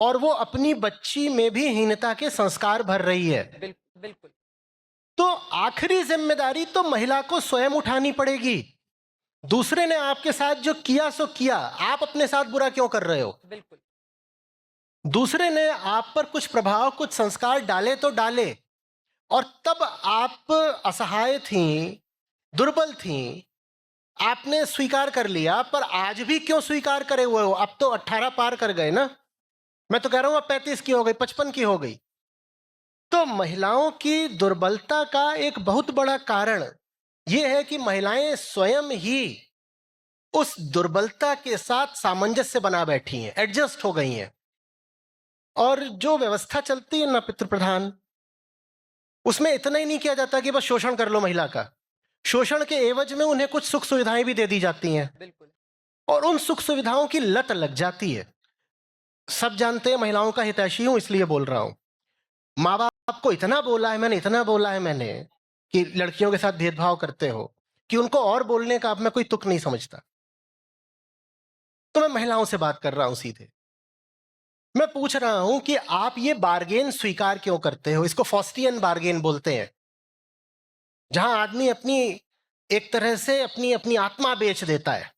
और वो अपनी बच्ची में भी हीनता के संस्कार भर रही है। बिल्कुल बिल्कुल। तो आखिरी जिम्मेदारी तो महिला को स्वयं उठानी पड़ेगी। दूसरे ने आपके साथ जो किया सो किया, आप अपने साथ बुरा क्यों कर रहे हो? बिल्कुल दूसरे ने आप पर कुछ प्रभाव, कुछ संस्कार डाले तो डाले, और तब आप असहाय थी, दुर्बल थी, आपने स्वीकार कर लिया। पर आज भी क्यों स्वीकार करे हुए हो? अब तो 18 पार कर गए ना। मैं तो कह रहा हूं अब 35 की हो गई, 55 की हो गई। तो महिलाओं की दुर्बलता का एक बहुत बड़ा कारण यह है कि महिलाएं स्वयं ही उस दुर्बलता के साथ सामंजस्य बना बैठी हैं, एडजस्ट हो गई हैं। और जो व्यवस्था चलती है ना पितृ प्रधान, उसमें इतना ही नहीं किया जाता कि बस शोषण कर लो महिला का। शोषण के एवज में उन्हें कुछ सुख सुविधाएं भी दे दी जाती हैं, बिल्कुल। और उन सुख सुविधाओं की लत लग जाती है। सब जानते हैं, महिलाओं का हितैषी हूं इसलिए बोल रहा हूं। माँ बाप को इतना बोला है मैंने, इतना बोला है मैंने कि लड़कियों के साथ भेदभाव करते हो, कि उनको और बोलने का अब मैं कोई तुक नहीं समझता। तो मैं महिलाओं से बात कर रहा हूं सीधे। मैं पूछ रहा हूं कि आप ये बार्गेन स्वीकार क्यों करते हो? इसको फॉस्टियन बार्गेन बोलते हैं, जहां आदमी अपनी एक तरह से अपनी अपनी आत्मा बेच देता है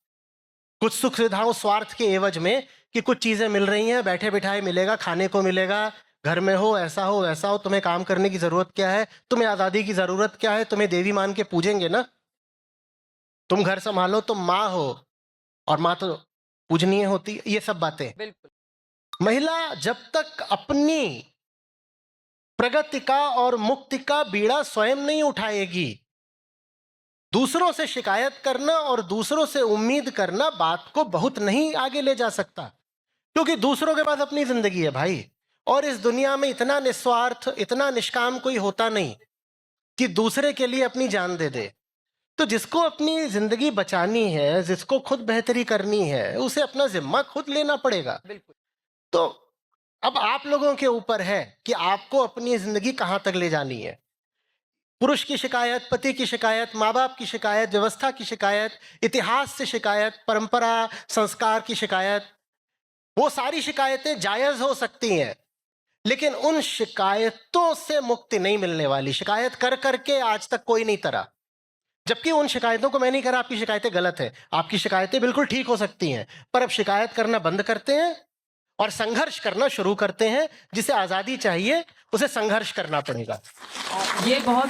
कुछ सुख सुविधाओं, स्वार्थ के एवज में, कि कुछ चीजें मिल रही हैं, बैठे बिठाए मिलेगा, खाने को मिलेगा, घर में हो, ऐसा हो वैसा हो, तुम्हें काम करने की जरूरत क्या है, तुम्हें आजादी की जरूरत क्या है, तुम्हें देवी मान के पूजेंगे ना, तुम घर संभालो, तुम माँ हो, और माँ तो पूजनीय होती है। ये सब बातें बिल्कुल महिला जब तक अपनी प्रगति का और मुक्ति का बीड़ा स्वयं नहीं उठाएगी, दूसरों से शिकायत करना और दूसरों से उम्मीद करना बात को बहुत नहीं आगे ले जा सकता। क्योंकि दूसरों के पास अपनी जिंदगी है भाई, और इस दुनिया में इतना निस्वार्थ, इतना निष्काम कोई होता नहीं कि दूसरे के लिए अपनी जान दे दे। तो जिसको अपनी जिंदगी बचानी है, जिसको खुद बेहतरी करनी है, उसे अपना जिम्मा खुद लेना पड़ेगा। बिल्कुल। तो अब आप लोगों के ऊपर है कि आपको अपनी जिंदगी कहां तक ले जानी है। पुरुष की शिकायत, पति की शिकायत, माँ बाप की शिकायत, व्यवस्था की शिकायत, इतिहास से शिकायत, परंपरा संस्कार की शिकायत, वो सारी शिकायतें जायज हो सकती हैं, लेकिन उन शिकायतों से मुक्ति नहीं मिलने वाली। शिकायत कर करके आज तक कोई नहीं तरा, जबकि उन शिकायतों को मैं नहीं कह रहा आपकी शिकायतें गलत है, आपकी शिकायतें बिल्कुल ठीक हो सकती हैं, पर अब शिकायत करना बंद करते हैं और संघर्ष करना शुरू करते हैं। जिसे आजादी चाहिए उसे संघर्ष करना पड़ेगा। ये बहुत